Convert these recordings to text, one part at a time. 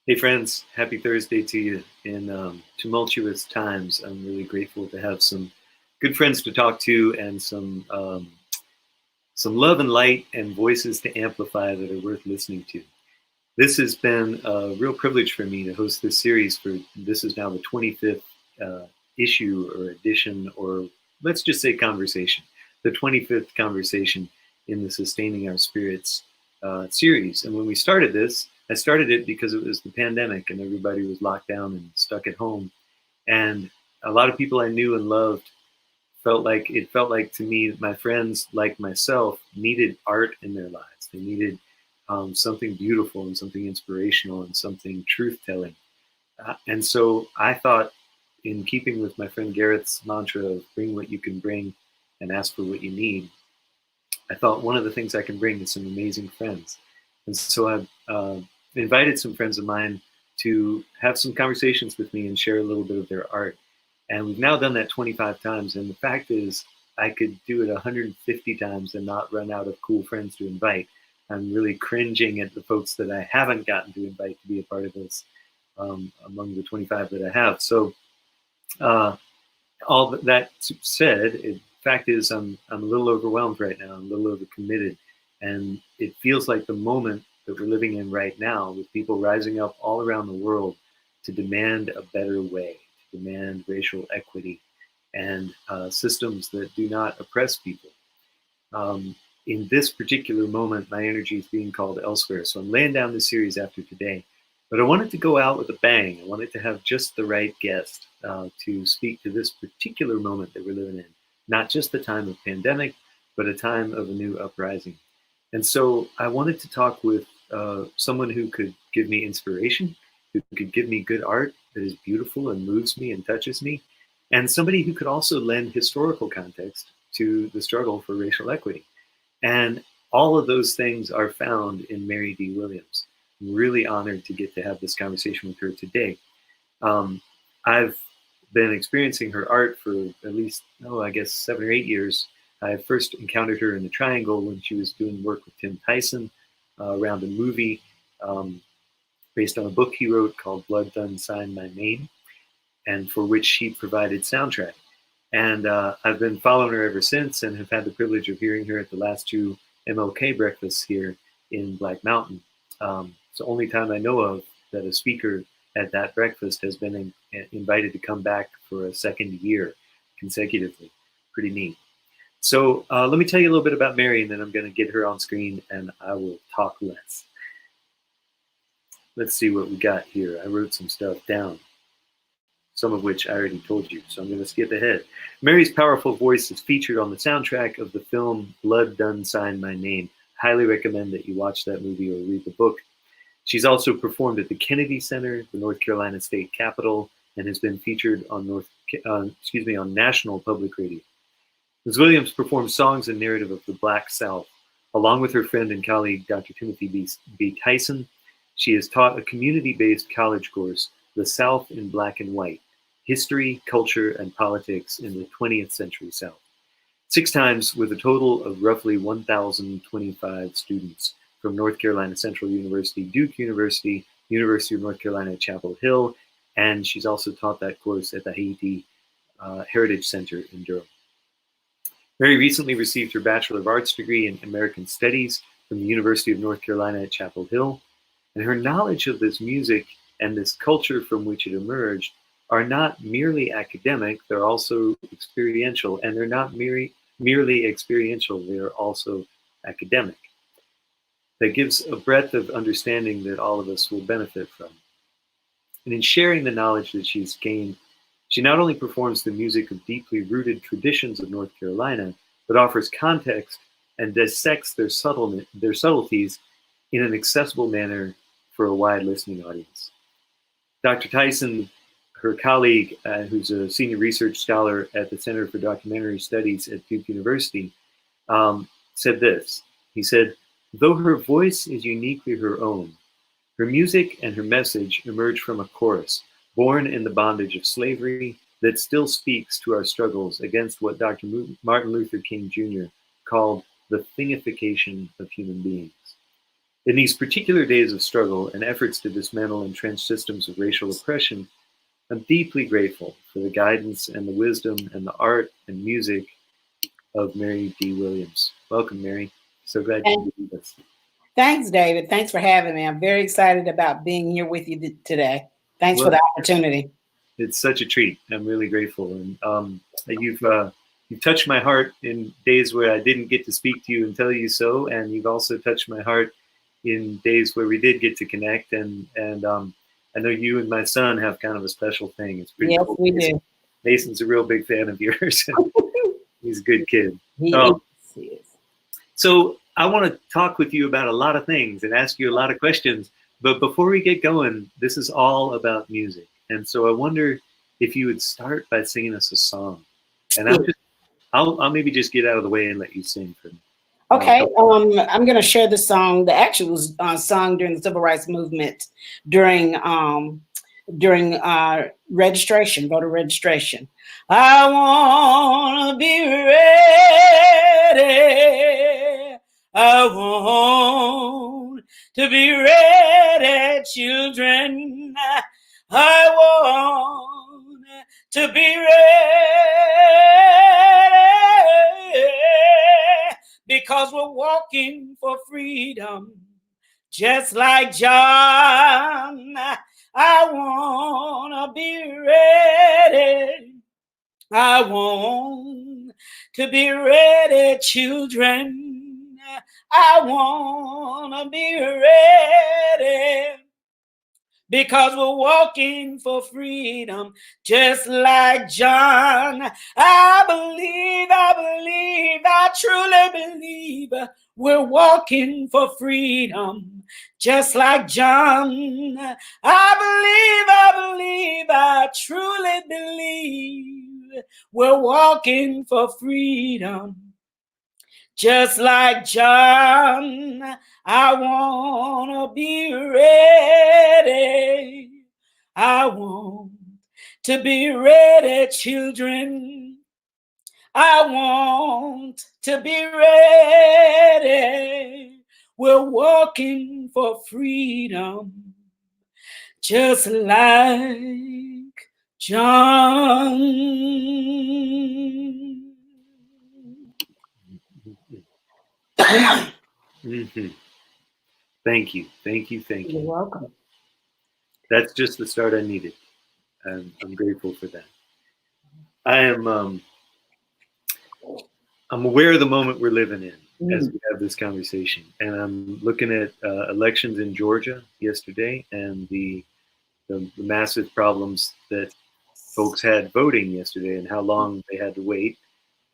Hey friends, happy Thursday to you. In tumultuous times, I'm really grateful to have some good friends to talk to and some love and light and voices to amplify that are worth listening to. This has been a real privilege for me to host this series. This is now the 25th issue or edition, or let's just say conversation, the 25th conversation in the Sustaining Our Spirits series. And when we started this, I started it because it was the pandemic and everybody was locked down and stuck at home. And a lot of people I knew and loved felt like to me, my friends like myself needed art in their lives. They needed something beautiful and something inspirational and something truth telling. And so I thought, in keeping with my friend Garrett's mantra of bring what you can bring and ask for what you need, I thought one of the things I can bring is some amazing friends. And so I've invited some friends of mine to have some conversations with me and share a little bit of their art. And we've now done that 25 times. And the fact is, I could do it 150 times and not run out of cool friends to invite. I'm really cringing at the folks that I haven't gotten to invite to be a part of this among the 25 that I have. So all that said, the fact is I'm a little overwhelmed right now. I'm a little overcommitted. And it feels like the moment that we're living in right now, with people rising up all around the world to demand a better way, to demand racial equity and systems that do not oppress people. In this particular moment, my energy is being called elsewhere. So I'm laying down this series after today. But I wanted to go out with a bang. I wanted to have just the right guest to speak to this particular moment that we're living in. Not just the time of pandemic, but a time of a new uprising. And so I wanted to talk with someone who could give me inspiration, who could give me good art that is beautiful and moves me and touches me, and somebody who could also lend historical context to the struggle for racial equity. And all of those things are found in Mary D. Williams. I'm really honored to get to have this conversation with her today. I've been experiencing her art for at least, I guess 7 or 8 years. I first encountered her in the Triangle when she was doing work with Tim Tyson around a movie based on a book he wrote called Blood Done Sign My Name, and for which she provided soundtrack. And I've been following her ever since and have had the privilege of hearing her at the last 2 MLK breakfasts here in Black Mountain. It's the only time I know of that a speaker at that breakfast has been invited to come back for a second year consecutively. Pretty neat. So let me tell you a little bit about Mary, and then I'm going to get her on screen and I will talk less. Let's see what we got here. I wrote some stuff down, some of which I already told you, so I'm going to skip ahead. Mary's powerful voice is featured on the soundtrack of the film Blood Done Sign My Name. Highly recommend that you watch that movie or read the book. She's also performed at the Kennedy Center, the North Carolina State Capitol, and has been featured on National Public Radio. Ms. Williams performs songs and narrative of the Black South. Along with her friend and colleague, Dr. Timothy B. Tyson, she has taught a community-based college course, The South in Black and White: History, Culture, and Politics in the 20th Century South. 6 times, with a total of roughly 1,025 students from North Carolina Central University, Duke University, University of North Carolina at Chapel Hill, and she's also taught that course at the Haiti Heritage Center in Durham. Mary recently received her Bachelor of Arts degree in American Studies from the University of North Carolina at Chapel Hill, and her knowledge of this music and this culture from which it emerged are not merely academic, they're also experiential, and they're not merely experiential, they're also academic. That gives a breadth of understanding that all of us will benefit from. And in sharing the knowledge that she's gained, she not only performs the music of deeply rooted traditions of North Carolina, but offers context and dissects their subtleties in an accessible manner for a wide listening audience. Dr. Tyson, her colleague, who's a senior research scholar at the Center for Documentary Studies at Duke University, said this. He said, "Though her voice is uniquely her own, her music and her message emerge from a chorus born in the bondage of slavery that still speaks to our struggles against what Dr. Martin Luther King Jr. called the thingification of human beings." In these particular days of struggle and efforts to dismantle entrenched systems of racial oppression, I'm deeply grateful for the guidance and the wisdom and the art and music of Mary D. Williams. Welcome, Mary. So glad you be with us. Thanks, David. Thanks for having me. I'm very excited about being here with you today. Thanks for the opportunity. It's such a treat. I'm really grateful. And you've touched my heart in days where I didn't get to speak to you and tell you so. And you've also touched my heart in days where we did get to connect. And I know you and my son have kind of a special thing. It's pretty cool. We do. Mason's a real big fan of yours. He's a good kid. He is. So I want to talk with you about a lot of things and ask you a lot of questions. But before we get going, this is all about music. And so I wonder if you would start by singing us a song. And I'll maybe just get out of the way and let you sing for me. Okay. I'm going to share the song that actually was sung during the Civil Rights Movement during registration, voter registration. I want to be ready. I want to be ready, children. I want to be ready because we're walking for freedom, just like John. I want to be ready. I want to be ready, children. I want to be ready because we're walking for freedom, just like John. I truly believe we're walking for freedom, just like John. I truly believe we're walking for freedom, just like John. I want to be ready. I want to be ready, children. I want to be ready. We're walking for freedom, just like John. Mm-hmm. Thank you. You're welcome. That's just the start I needed. I'm grateful for that. I'm aware of the moment we're living in as we have this conversation, and I'm looking at elections in Georgia yesterday and the massive problems that folks had voting yesterday and how long they had to wait.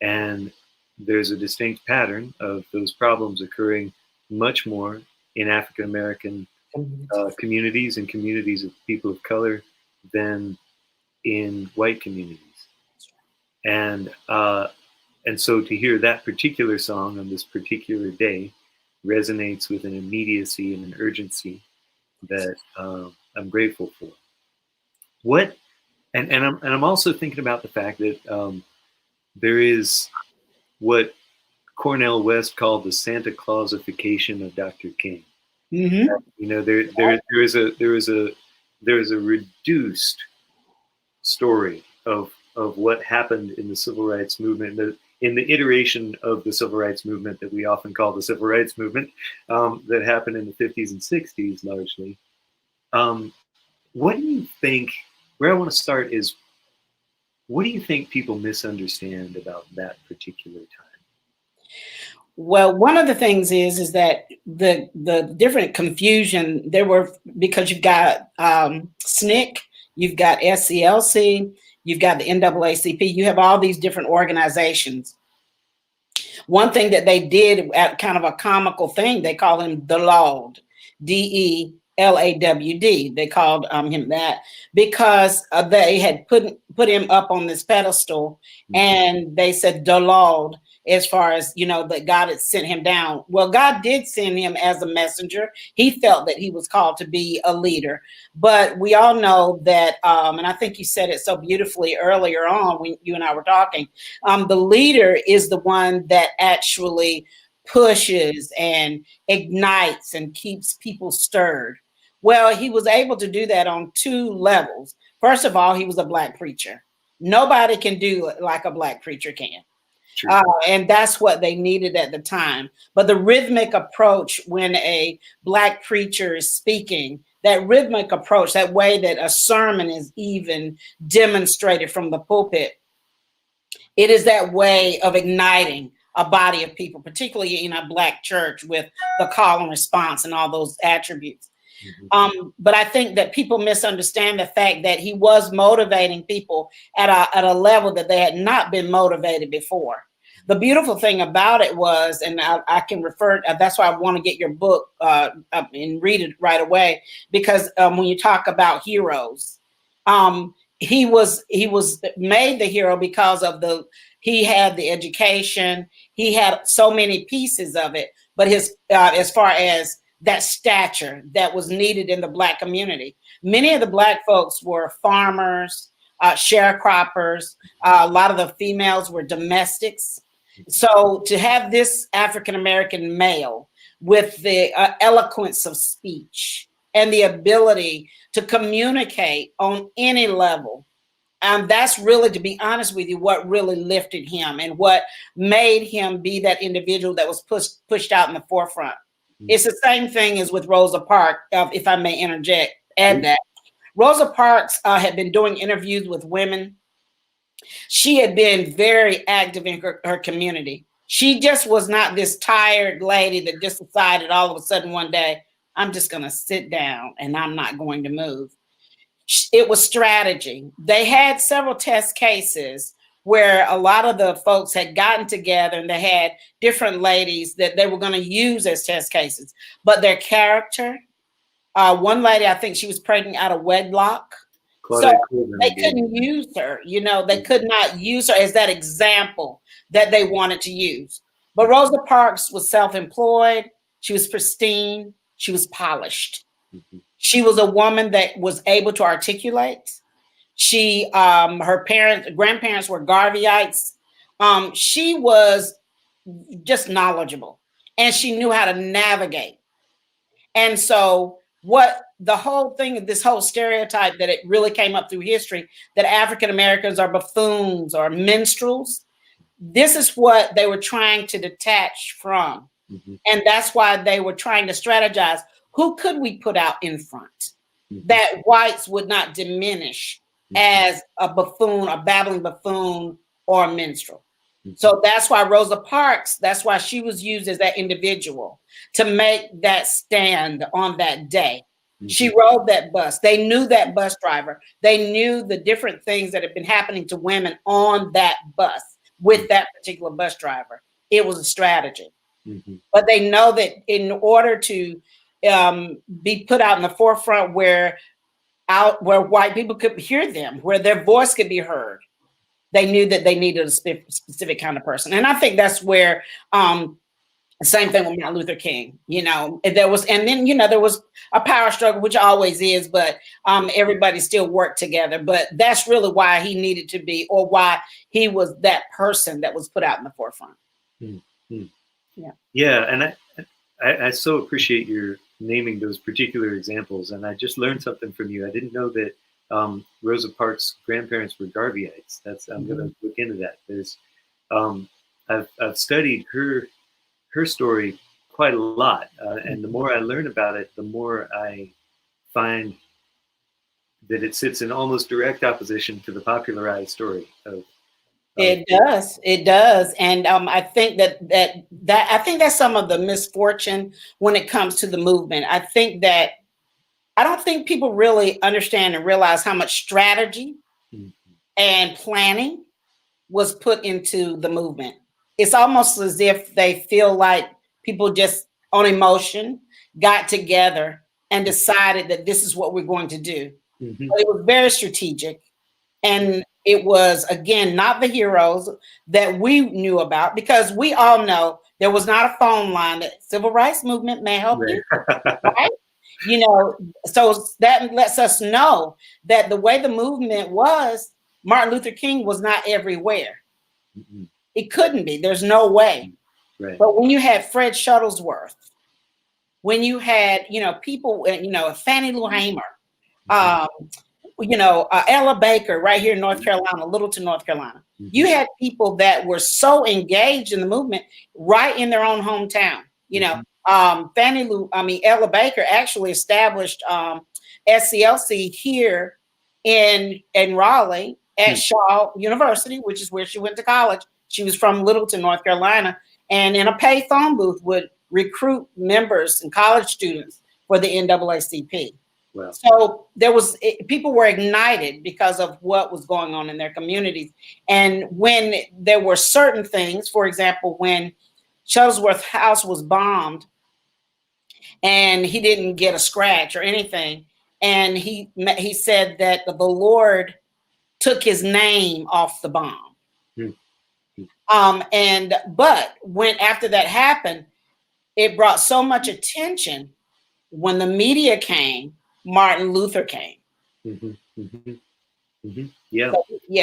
And there's a distinct pattern of those problems occurring much more in African American communities and communities of people of color than in white communities. And so to hear that particular song on this particular day resonates with an immediacy and an urgency that I'm grateful for. I'm also thinking about the fact that there is what Cornel West called the Santa Clausification of Dr. King. Mm-hmm. You know, there is a reduced story of what happened in the civil rights movement, in the iteration of the civil rights movement that we often call the civil rights movement, that happened in the 50s and 60s largely. What do you think? Where I want to start is, what do you think people misunderstand about that particular time? Well, one of the things is that the different confusion there were, because you've got SNCC, you've got SCLC, you've got the NAACP, you have all these different organizations. One thing that they did, at kind of a comical thing, they call him DeLawd, DELAWD. They called him that because they had put him up on this pedestal, and they said DeLawd, as far as, you know, that God had sent him down. Well, God did send him as a messenger. He felt that he was called to be a leader. But we all know that, and I think you said it so beautifully earlier on when you and I were talking, the leader is the one that actually pushes and ignites and keeps people stirred. Well, he was able to do that on two levels. First of all, he was a Black preacher. Nobody can do it like a Black preacher can. And that's what they needed at the time. But the rhythmic approach when a Black preacher is speaking, that rhythmic approach, that way that a sermon is even demonstrated from the pulpit, it is that way of igniting a body of people, particularly in a Black church with the call and response and all those attributes. But I think that people misunderstand the fact that he was motivating people at a level that they had not been motivated before. The beautiful thing about it was, and I can refer, that's why I want to get your book and read it right away, because when you talk about heroes, he was made the hero because of he had the education, he had so many pieces of it, but his as far as that stature that was needed in the Black community. Many of the Black folks were farmers, sharecroppers. A lot of the females were domestics. So to have this African-American male with the eloquence of speech and the ability to communicate on any level, that's really, to be honest with you, what really lifted him and what made him be that individual that was pushed out in the forefront. It's the same thing as with Rosa Parks, if I may add that. Rosa Parks had been doing interviews with women. She had been very active in her community. She just was not this tired lady that just decided all of a sudden one day, I'm just going to sit down and I'm not going to move. It was strategy. They had several test cases where a lot of the folks had gotten together and they had different ladies that they were going to use as test cases. But their character, one lady, I think she was pregnant out of wedlock. So they couldn't use her, they could not use her as that example that they wanted to use. But Rosa Parks was self-employed. She was pristine. She was polished. She was a woman that was able to articulate. She, her grandparents were Garveyites. She was just knowledgeable and she knew how to navigate. And so what the whole thing, this whole stereotype that it really came up through history, that African Americans are buffoons or minstrels, this is what they were trying to detach from. And that's why they were trying to strategize. Who could we put out in front that whites would not diminish as a buffoon, a babbling buffoon, or a minstrel? So that's why Rosa Parks, that's why she was used as that individual to make that stand on that day. She rode that bus. They knew that bus driver. They knew the different things that had been happening to women on that bus with that particular bus driver. It was a strategy. But they know that in order to be put out in the forefront where white people could hear them, where their voice could be heard, they knew that they needed a specific kind of person. And I think that's where same thing with Martin Luther King, there was a power struggle, which always is, but everybody still worked together. But that's really why he needed to be, or why he was that person that was put out in the forefront. Yeah. And I so appreciate your naming those particular examples. And I just learned something from you. I didn't know that Rosa Parks' grandparents were Garveyites. I'm going to look into that. There's, I've studied her story quite a lot, and the more I learn about it, the more I find that it sits in almost direct opposition to the popularized story of. It does, and I think that I think that's some of the misfortune when it comes to the movement. I don't think people really understand and realize how much strategy and planning was put into the movement. It's almost as if they feel like people just on emotion got together and decided that this is what we're going to do. But it was very strategic. And it was, again, not the heroes that we knew about, because we all know there was not a phone line that civil rights movement may help you, right? So that lets us know that the way the movement was, Martin Luther King was not everywhere. It couldn't be. There's no way. Right. But when you had Fred Shuttlesworth, when you had, people, Fannie Lou Hamer, um, Ella Baker right here in North Carolina, Littleton, North Carolina. You had people that were so engaged in the movement right in their own hometown. Ella Baker actually established SCLC here in Raleigh at Shaw University, which is where she went to college. She was from Littleton, North Carolina, and in a pay phone booth would recruit members and college students for the NAACP. Wow. So people were ignited because of what was going on in their communities. And when there were certain things, for example, when Shuttlesworth's house was bombed and he didn't get a scratch or anything, and he said that the Lord took his name off the bomb. But when after that happened, it brought so much attention. When the media came, Martin Luther came. Yeah.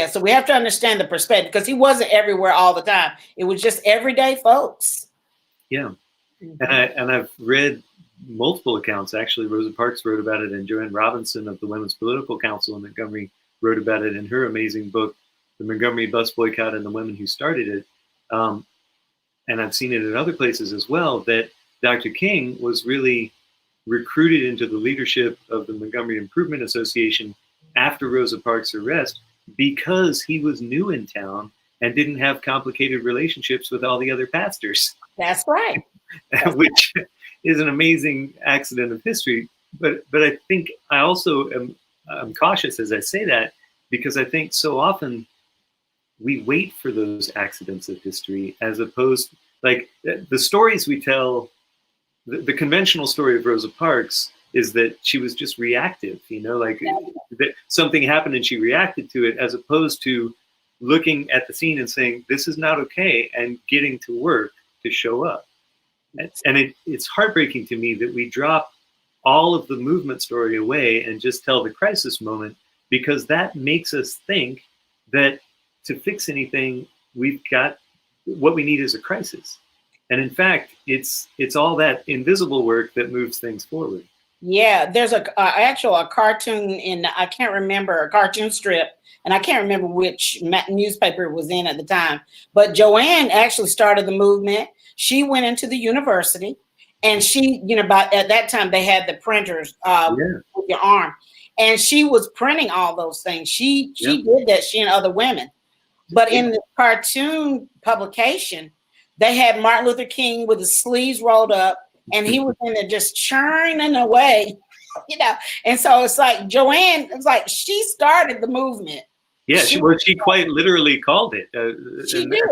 So we have to understand the perspective, because he wasn't everywhere all the time. It was just everyday folks. Yeah. And I've read multiple accounts. Actually, Rosa Parks wrote about it, and Joanne Robinson of the Women's Political Council in Montgomery wrote about it in her amazing book, The Montgomery Bus Boycott and the Women Who Started It. And I've seen it in other places as well, that Dr. King was really recruited into the leadership of the Montgomery Improvement Association after Rosa Parks' arrest because he was new in town and didn't have complicated relationships with all the other pastors. That's right. Which is an amazing accident of history. But I think I also I'm cautious as I say that, because I think so often we wait for those accidents of history, as opposed, like the stories we tell. The conventional story of Rosa Parks is that she was just reactive, that something happened and she reacted to it, as opposed to looking at the scene and saying, this is not okay, and getting to work to show up. And it's heartbreaking to me that we drop all of the movement story away and just tell the crisis moment, because that makes us think that to fix anything, what we need is a crisis. And in fact, it's all that invisible work that moves things forward. Yeah, there's a cartoon I can't remember, a cartoon strip, and I can't remember which newspaper it was in at the time. But Joanne actually started the movement. She went into the university, and she, at that time they had the printers with your arm, and she was printing all those things. She did that. She and other women. But in the cartoon publication, they had Martin Luther King with his sleeves rolled up, and he was in there just churning away, And so it's like Joanne, it's like she started the movement. Yeah, she quite literally called it. She did.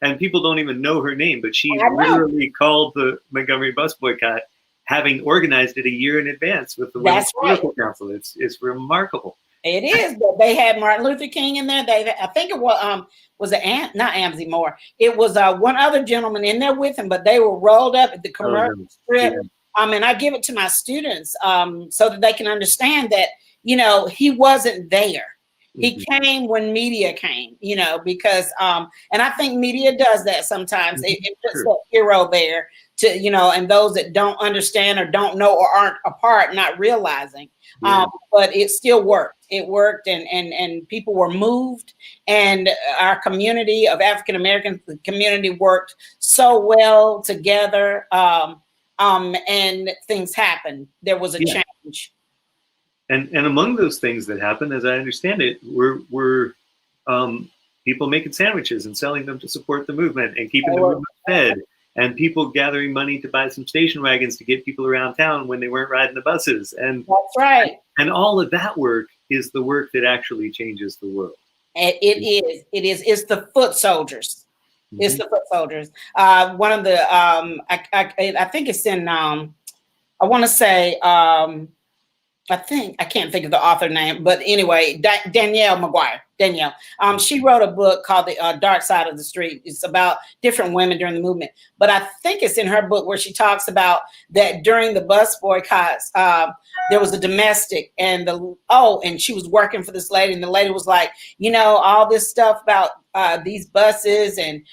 And people don't even know her name, but she literally called the Montgomery Bus Boycott, having organized it a year in advance with the Women's Political Council. It's remarkable. It is, but they had Martin Luther King in there. I think it was not Amzie Moore. It was one other gentleman in there with him, but they were rolled up at the commercial strip. And I give it to my students so that they can understand that, he wasn't there. He came when media came, because, and I think media does that sometimes. It puts that hero there to, and those that don't understand or don't know or aren't a part, not realizing. But it still worked. It worked, and people were moved, and our community of African American community worked so well together. And things happened. There was a change. And among those things that happened, as I understand it, were people making sandwiches and selling them to support the movement and keeping the movement fed, and people gathering money to buy some station wagons to get people around town when they weren't riding the buses. And that's right. And all of that work is the work that actually changes the world. It is. It's the foot soldiers. It's the foot soldiers. One of the I think it's in I want to say I can't think of the author name, but anyway, Danielle McGuire. Danielle. She wrote a book called The Dark Side of the Street. It's about different women during the movement. But I think it's in her book where she talks about that during the bus boycotts, there was a domestic and she was working for this lady, and the lady was like, all this stuff about these buses and,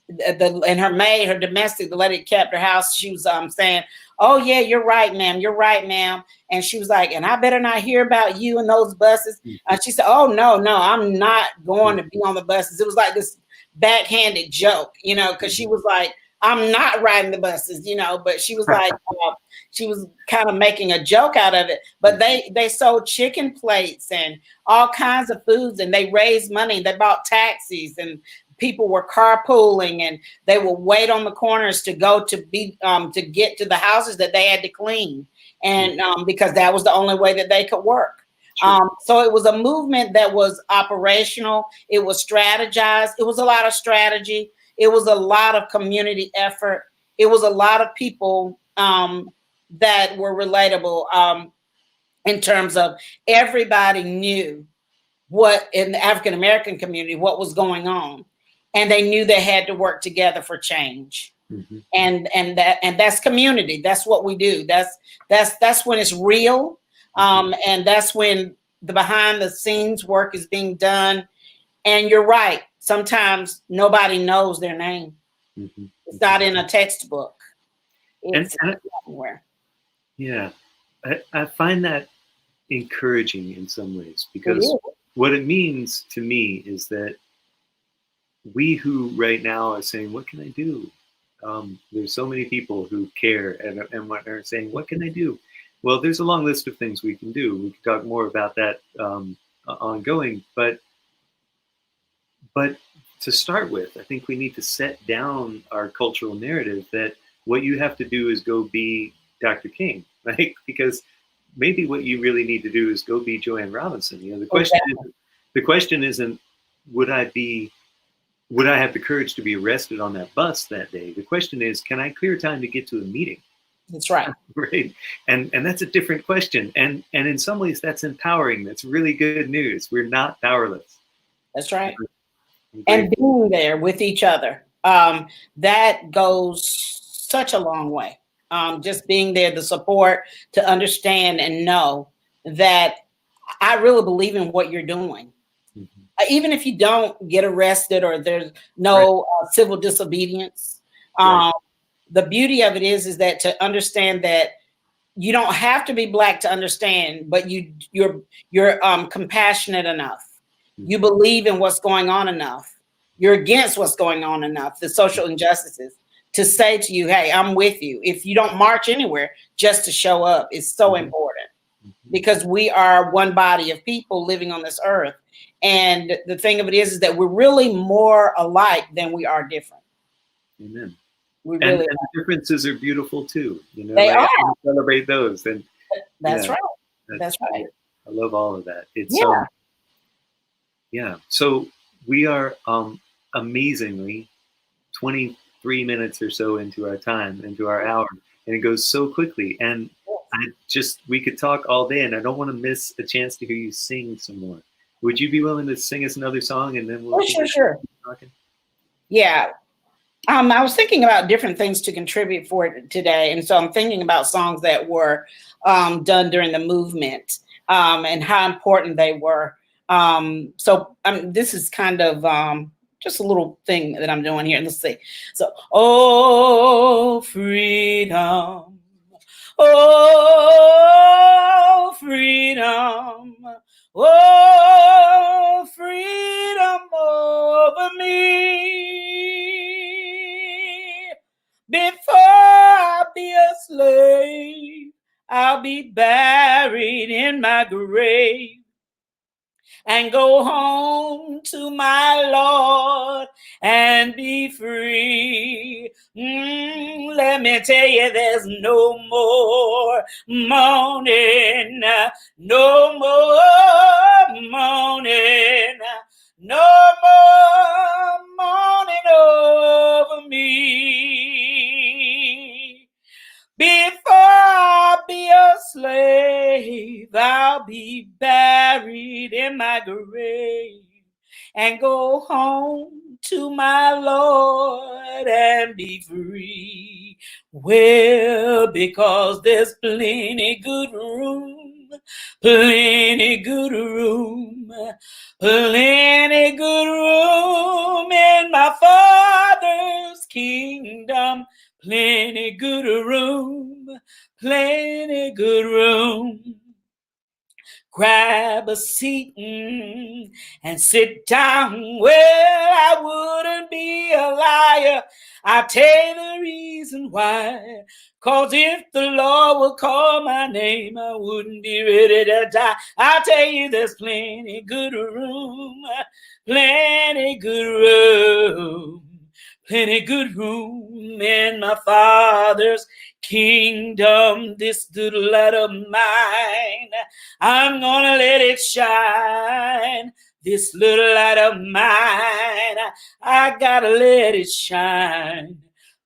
and her maid, her domestic, the lady that kept her house, she was saying, "Oh yeah, you're right, ma'am. You're right, ma'am." And she was like, "And I better not hear about you and those buses." She said, "Oh no, I'm not going to be on the buses." It was like this backhanded joke, because she was like, "I'm not riding the buses," but she was like, she was kind of making a joke out of it. But they sold chicken plates and all kinds of foods, and they raised money. They bought taxis, and people were carpooling, and they would wait on the corners to go to get to the houses that they had to clean, and because that was the only way that they could work. Sure. So it was a movement that was operational. It was strategized. It was a lot of strategy. It was a lot of community effort. It was a lot of people that were relatable in terms of everybody knew what in the African American community, what was going on. And they knew they had to work together for change. Mm-hmm. And that's community. That's what we do. That's when it's real. And that's when the behind the scenes work is being done. And you're right. Sometimes nobody knows their name. Mm-hmm. It's not in a textbook. It's somewhere. Yeah. I find that encouraging in some ways, because what it means to me is that we who right now are saying, what can I do? There's so many people who care and are saying, what can I do? Well, there's a long list of things we can do. We can talk more about that ongoing, but to start with, I think we need to set down our cultural narrative that what you have to do is go be Dr. King, right? Because maybe what you really need to do is go be Joanne Robinson. The question isn't, would I have the courage to be arrested on that bus that day? The question is, can I clear time to get to a meeting? That's right. Right. And that's a different question. And in some ways that's empowering. That's really good news. We're not powerless. That's right. And being there with each other, that goes such a long way. Just being there, the support to understand and know that I really believe in what you're doing. Mm-hmm. Even if you don't get arrested or there's no civil disobedience, the beauty of it is that to understand that you don't have to be Black to understand, but you're compassionate enough. Mm-hmm. You believe in what's going on enough. You're against what's going on enough, the social injustices, to say to you, hey, I'm with you. If you don't march anywhere, just to show up is so important, because we are one body of people living on this earth. And the thing of it is that we're really more alike than we are different. Amen. And the differences are beautiful too. They are. Celebrate those. And that's right. That's right. I love all of that. It's So we are amazingly 23 minutes or so into our hour, and it goes so quickly. And we could talk all day, and I don't want to miss a chance to hear you sing some more. Would you be willing to sing us another song, and then we'll sure. Talking? Yeah. I was thinking about different things to contribute for today. And so I'm thinking about songs that were done during the movement and how important they were. So this is kind of just a little thing that I'm doing here. Let's see. So, oh, freedom. Oh, freedom. Oh, freedom over me. Before I be a slave, I'll be buried in my grave and go home to my Lord and be free. Let me tell you, there's no more mourning, no more mourning, no more mourning over me. Before I be a slave, I'll be buried in my grave and go home to my Lord and be free. Well, because there's plenty good room, plenty good room, plenty good room in my Father's kingdom, plenty good room, plenty good room. Grab a seat and sit down. Well, I wouldn't be a liar. I'll tell you the reason why. 'Cause if the Lord would call my name, I wouldn't be ready to die. I'll tell you there's plenty good room, plenty good room, plenty good room in my Father's kingdom. This little light of mine, I'm gonna let it shine. This little light of mine, I gotta let it shine.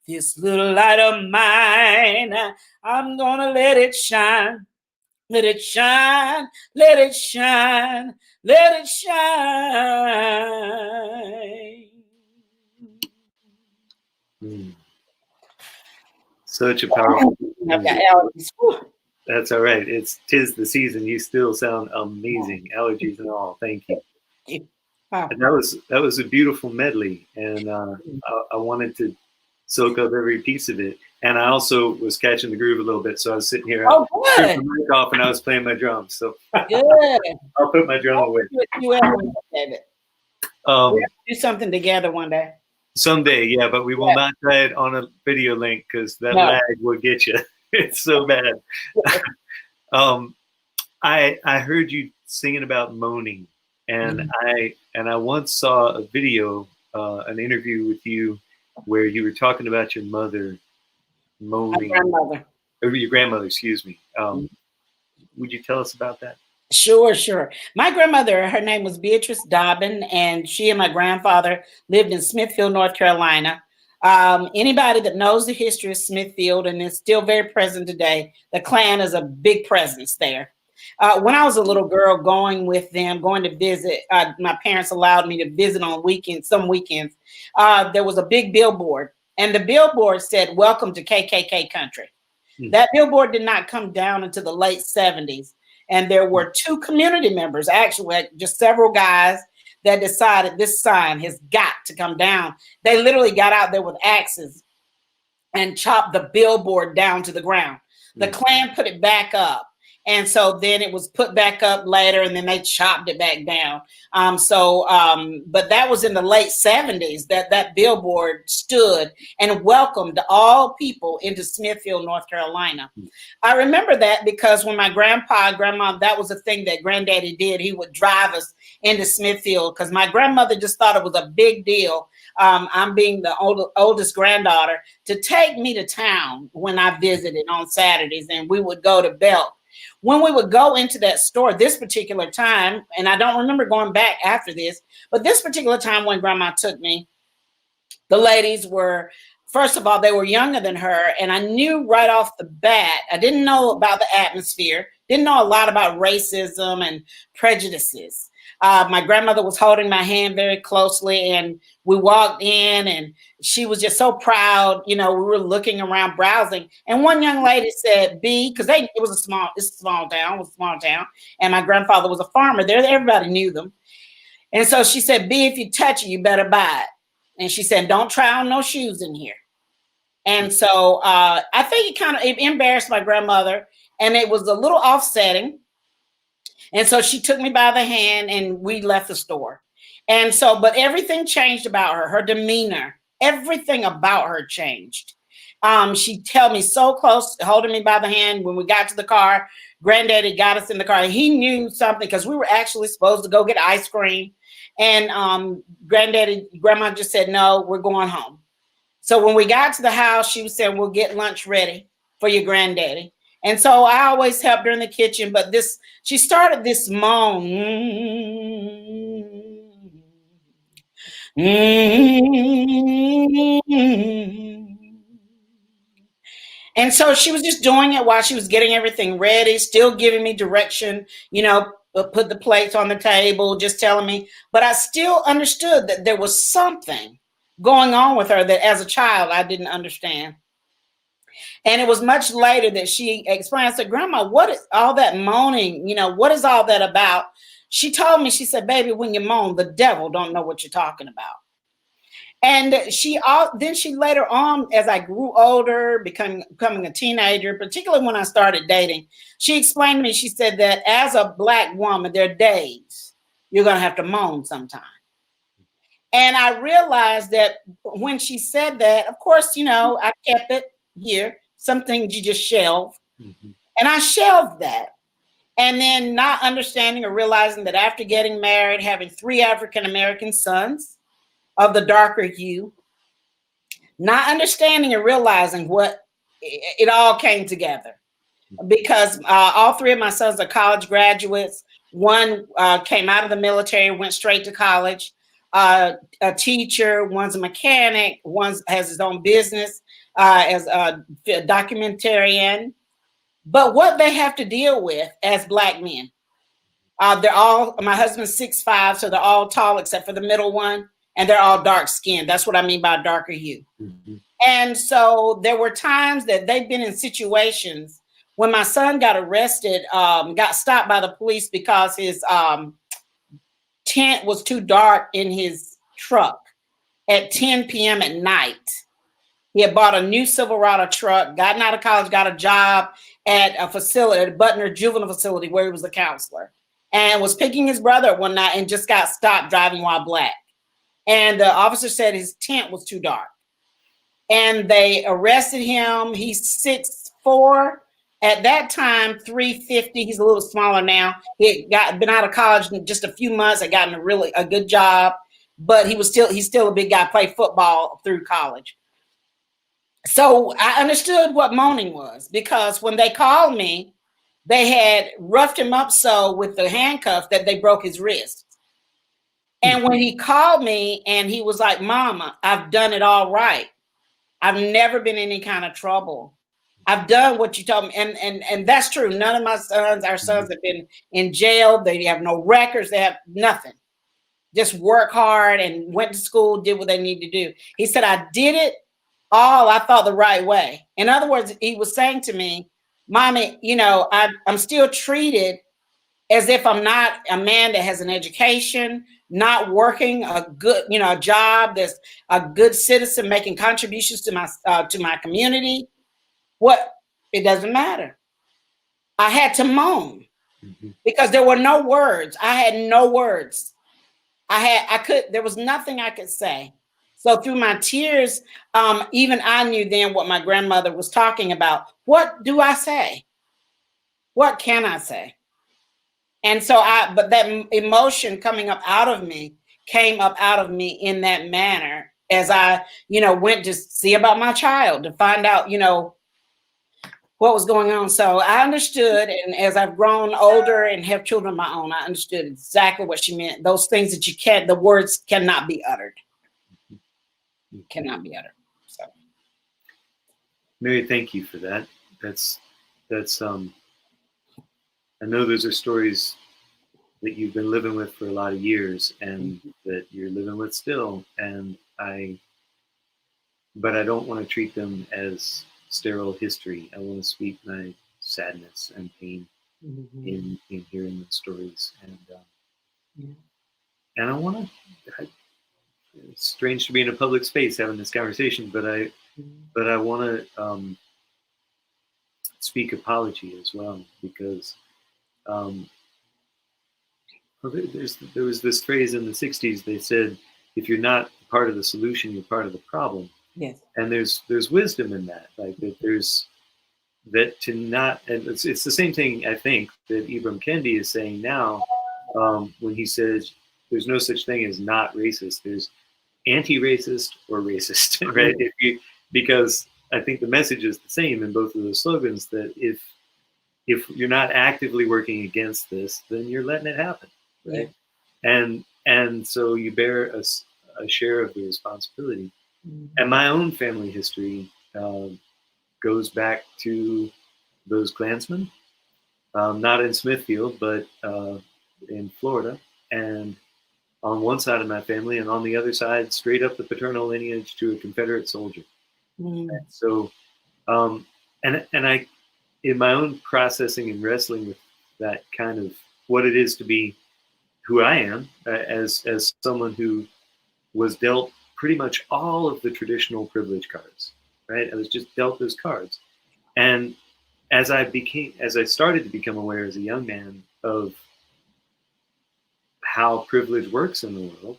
This little light of mine, I'm gonna let it shine. Let it shine, let it shine, let it shine. Such a powerful I've got allergies. That's all right. Tis the season. You still sound amazing, allergies and all. Thank you. Wow. And that was a beautiful medley, and I wanted to soak up every piece of it. And I also was catching the groove a little bit, so I was sitting here. Oh, good. I took the mic off, and I was playing my drums. So Good. I'll put my drum away. You ever, David? We'll do something together one day. Someday, yeah, but we will not try it on a video link because that lag will get you. It's so bad. I heard you singing about moaning, and I once saw a video, an interview with you, where you were talking about your mother moaning. My grandmother. Or your grandmother, excuse me. Would you tell us about that? Sure. My grandmother, her name was Beatrice Dobbin, and she and my grandfather lived in Smithfield, North Carolina. Anybody that knows the history of Smithfield, and it's still very present today, the Klan is a big presence there. When I was a little girl going with them, going to visit, my parents allowed me to visit on weekends, some weekends. There was a big billboard, and the billboard said, "Welcome to KKK country." That billboard did not come down until the late 70s. And there were two community members, actually, just several guys that decided this sign has got to come down. They literally got out there with axes and chopped the billboard down to the ground. The Klan put it back up. And so then it was put back up later, and then they chopped it back down. But that was in the late 70s that billboard stood and welcomed all people into Smithfield, North Carolina. I remember that because when my grandma, that was a thing that granddaddy did. He would drive us into Smithfield because my grandmother just thought it was a big deal. I'm being the oldest granddaughter, to take me to town when I visited on Saturdays, and we would go to Belt. When we would go into that store this particular time, and I don't remember going back after this, but this particular time when grandma took me, the ladies were, first of all, they were younger than her. And I knew right off the bat, I didn't know about the atmosphere, didn't know a lot about racism and prejudices. My grandmother was holding my hand very closely, and we walked in, and she was just so proud. You know, we were looking around, browsing, and one young lady said, "B," because it was a small town, and my grandfather was a farmer there. Everybody knew them, and so she said, "B, if you touch it, you better buy it." And she said, "Don't try on no shoes in here." And so I think it embarrassed my grandmother, and it was a little offsetting. And so she took me by the hand, and we left the store. And so, but everything changed about her demeanor, everything about her changed. She held me so close, holding me by the hand. When we got to the car, granddaddy got us in the car. He knew something because we were actually supposed to go get ice cream. And grandma just said, "No, we're going home." So when we got to the house, she was saying, "We'll get lunch ready for your granddaddy." And so I always helped her in the kitchen, but she started this moan. And so she was just doing it while she was getting everything ready, still giving me direction, put the plates on the table, just telling me. But I still understood that there was something going on with her that as a child I didn't understand. And it was much later that she explained. I said, "Grandma, what is all that moaning? What is all that about?" She told me, she said, "Baby, when you moan, the devil don't know what you're talking about." And then she later on, as I grew older, becoming a teenager, particularly when I started dating, she explained to me, she said that as a Black woman, there are days you're going to have to moan sometime. And I realized that when she said that, of course, I kept it here. Some things you just shelve. Mm-hmm. And I shelved that. And then not understanding or realizing that after getting married, having 3 African-American sons of the darker hue, not understanding and realizing what it all came together. Because all 3 of my sons are college graduates. One came out of the military, went straight to college. A teacher, one's a mechanic, one has his own business as a documentarian. But what they have to deal with as Black men, they're all, my husband's 6'5", so they're all tall except for the middle one, and they're all dark skinned. That's what I mean by darker hue. Mm-hmm. And so there were times that they've been in situations when my son got arrested, got stopped by the police because his tent was too dark in his truck at 10 p.m. at night. He had bought a new Silverado truck, gotten out of college, got a job at a facility, at a Butner juvenile facility where he was a counselor, and was picking his brother up one night and just got stopped driving while Black. And the officer said his tent was too dark. And they arrested him. He's 6'4". At that time, 350. He's a little smaller now. He been out of college in just a few months. Had gotten a good job, but he's still a big guy. Played football through college. So I understood what moaning was, because when they called me, they had roughed him up so with the handcuff that they broke his wrist. And when he called me and he was like, "Mama, I've done it all right. I've never been in any kind of trouble. I've done what you told me." And that's true. None of our sons have been in jail. They have no records. They have nothing. Just work hard and went to school, did what they need to do. He said, "I did it all, I thought, the right way." In other words, he was saying to me, "Mommy, I'm still treated as if I'm not a man that has an education, not working a good, a job that's a good citizen, making contributions to my community. What? It doesn't matter." I had to moan because there were no words. I had no words. There was nothing I could say. So through my tears, even I knew then what my grandmother was talking about. What do I say? What can I say? And so but that emotion coming up out of me came up out of me in that manner as I, went to see about my child, to find out, what was going on. So I understood. And as I've grown older and have children of my own, I understood exactly what she meant. Those things that the words cannot be uttered. Cannot be uttered. So, Mary, thank you for that. That's I know those are stories that you've been living with for a lot of years and that you're living with still. But I don't want to treat them as sterile history. I want to speak my sadness and pain in hearing the stories. And I want to, it's strange to be in a public space having this conversation, but I want to speak apology as well, because there was this phrase in the 60s. They said, if you're not part of the solution, you're part of the problem. Yes. And there's wisdom in that. Like that to not, and it's the same thing I think that Ibram Kendi is saying now, when he says there's no such thing as not racist. There's anti-racist or racist, right? Because I think the message is the same in both of those slogans, that if you're not actively working against this, then you're letting it happen, right? Yeah. And so you bear a share of the responsibility. And my own family history goes back to those Klansmen, not in Smithfield, but in Florida. And on one side of my family, and on the other side, straight up the paternal lineage to a Confederate soldier. And so, and I, in my own processing and wrestling with that kind of what it is to be who I am, as someone who was dealt pretty much all of the traditional privilege cards, right? I was just dealt those cards. And as I started to become aware as a young man of how privilege works in the world,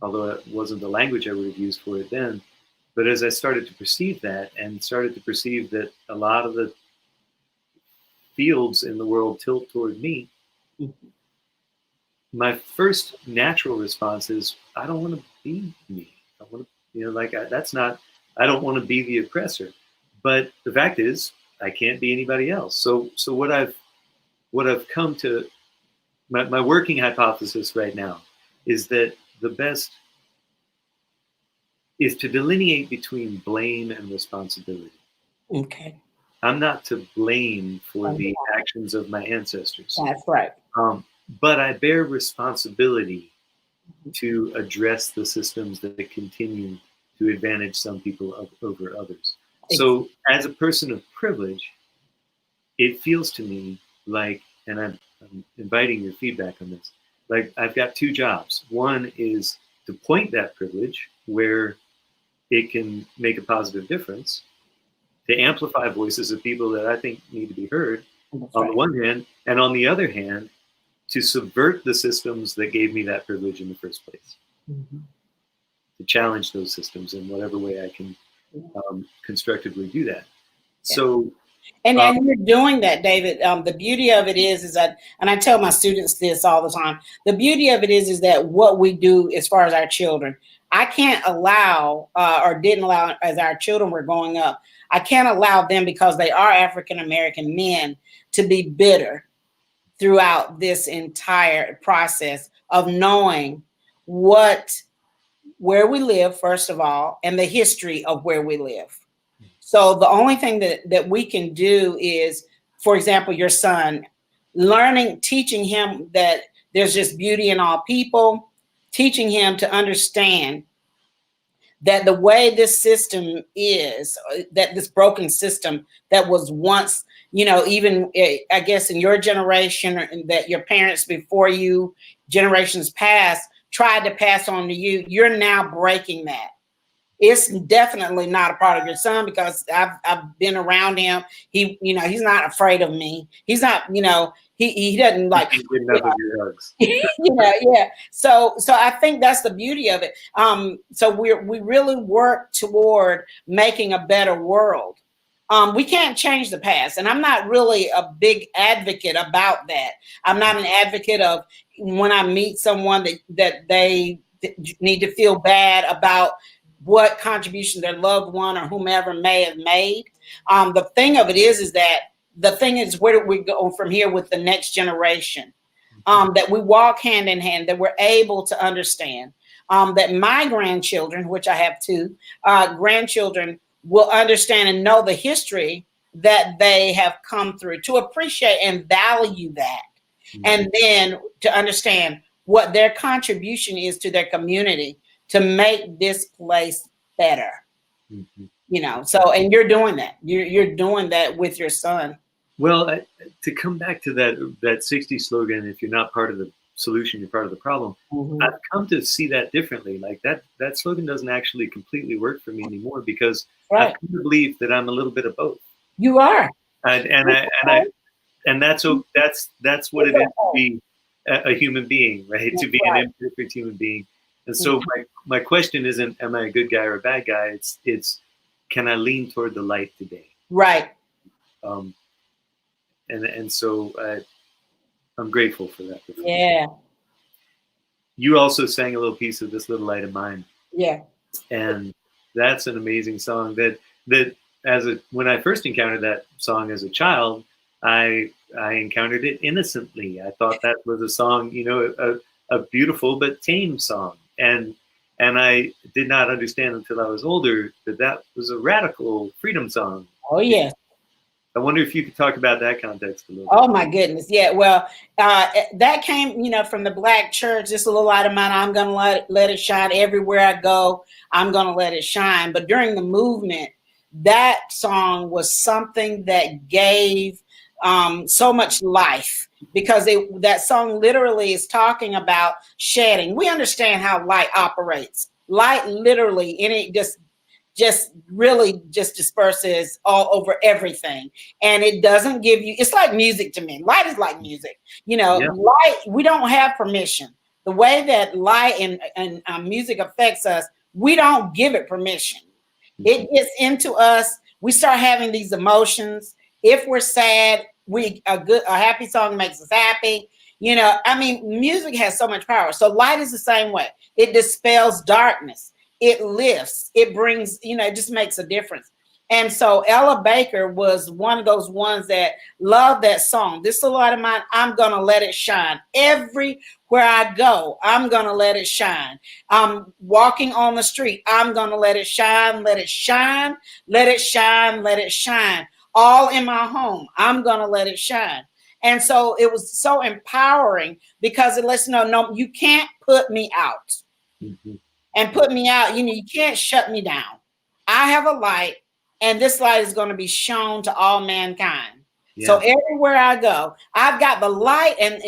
although it wasn't the language I would have used for it then, but as I started to perceive that and started to perceive that a lot of the fields in the world tilt toward me, my first natural response is, I don't want to be me. I want to, that's not, I don't want to be the oppressor. But the fact is, I can't be anybody else. So what I've come to, my working hypothesis right now is that the best is to delineate between blame and responsibility. Okay. I'm not to blame for the actions of my ancestors. That's right. But I bear responsibility to address the systems that continue to advantage some people over others. So as a person of privilege, it feels to me like, and I'm inviting your feedback on this, like I've got two jobs. One is to point that privilege where it can make a positive difference, to amplify voices of people that I think need to be heard on the one hand, and on the other hand, to subvert the systems that gave me that privilege in the first place. To challenge those systems in whatever way I can constructively do that. So, and you're doing that, David. The beauty of it is that, and I tell my students this all the time, the beauty of it is that what we do as far as our children, I can't allow, or didn't allow as our children were growing up, I can't allow them, because they are African-American men, to be bitter throughout this entire process of knowing where we live, first of all, and the history of where we live. So the only thing that we can do is, for example, your son, teaching him that there's just beauty in all people, teaching him to understand that the way this system is, that this broken system that was once, even I guess in your generation, or that your parents before you, generations past, tried to pass on to you, you're now breaking that. It's definitely not a part of your son, because I've been around him. He's not afraid of me. He's not, he doesn't like enough of your hugs. Yeah. So I think that's the beauty of it. So we really work toward making a better world. We can't change the past, and I'm not really a big advocate about that. I'm not an advocate of when I meet someone that they need to feel bad about what contribution their loved one or whomever may have made. The thing of it is that the thing is, where do we go from here with the next generation? That we walk hand in hand, that we're able to understand that my grandchildren, which I have two grandchildren, will understand and know the history that they have come through, to appreciate and value that. And then to understand what their contribution is to their community to make this place better. So, and you're doing that. You're doing that with your son. Well, to come back to that 60s slogan, if you're not part of the solution, you're part of the problem. I've come to see that differently. Like that slogan doesn't actually completely work for me anymore, because I've come to believe that I'm a little bit of both. You are. And that's what it is to be a human being, right? To be an imperfect human being. And so my question isn't, am I a good guy or a bad guy? It's can I lean toward the light today? Right. And so I'm grateful for that. Yeah. You also sang a little piece of This Little Light of Mine. Yeah. And that's an amazing song that when I first encountered that song as a child, I encountered it innocently. I thought that was a song, a beautiful but tame song. And I did not understand until I was older that was a radical freedom song. Oh, yeah. I wonder if you could talk about that context a little bit. Oh, my goodness. Yeah. Well, that came, from the Black church. This little light of mine, I'm going to let it shine everywhere I go. I'm going to let it shine. But during the movement, that song was something that gave so much life, because that song literally is talking about shedding. We understand how light operates. light literally, and it just really just disperses all over everything. And it doesn't give you, it's like music to me. Light is like music. Light, we don't have permission. The way that light and music affects us, we don't give it permission. It gets into us. We start having these emotions. If we're sad, a happy song makes us happy. Music has so much power. So light is the same way. It dispels darkness. It lifts. It brings, it just makes a difference. And so Ella Baker was one of those ones that loved that song. This is a lot of mine. I'm going to let it shine. Everywhere I go, I'm going to let it shine. I'm walking on the street. I'm going to let it shine, let it shine, let it shine, let it shine. All in my home, I'm going to let it shine. And so it was so empowering because it lets you know, no, you can't put me out. And put me out, you can't shut me down. I have a light, and this light is going to be shown to all mankind. Yeah. So everywhere I go, I've got the light. And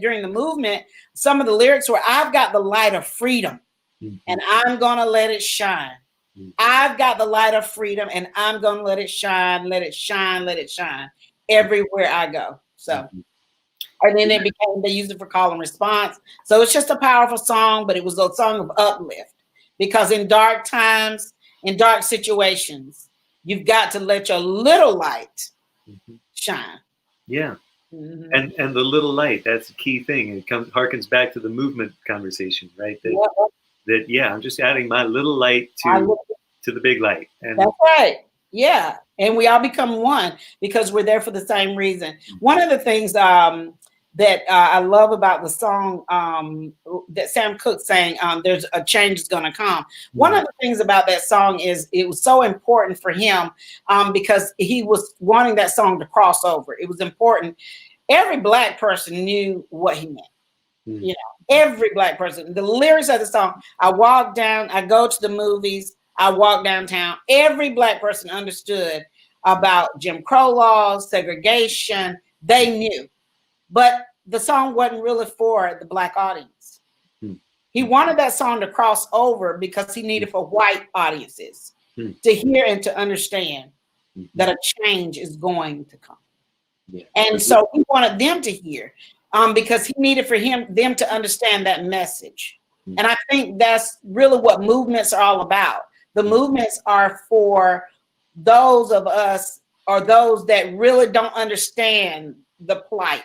during the movement, some of the lyrics were, I've got the light of freedom, and I'm going to let it shine. I've got the light of freedom, and I'm going to let it shine, let it shine, let it shine everywhere I go. So, and then they used it for call and response. So it's just a powerful song, but it was a song of uplift, because in dark times, in dark situations, you've got to let your little light shine. Yeah. And the little light, that's a key thing. It harkens back to the movement conversation, right? I'm just adding my little light to the big light. And that's right. Yeah. And we all become one because we're there for the same reason. One of the things that I love about the song that Sam Cooke sang, there's a change is going to come. One of the things about that song is it was so important for him because he was wanting that song to cross over. It was important. Every Black person knew what he meant. Every Black person. The lyrics of the song, I go to the movies, I walk downtown. Every Black person understood about Jim Crow laws, segregation. They knew. But the song wasn't really for the Black audience. He wanted that song to cross over because he needed for white audiences to hear and to understand that a change is going to come. And so he wanted them to hear because he needed for them to understand that message. And I think that's really what movements are all about. The movements are for those of us or those that really don't understand the plight.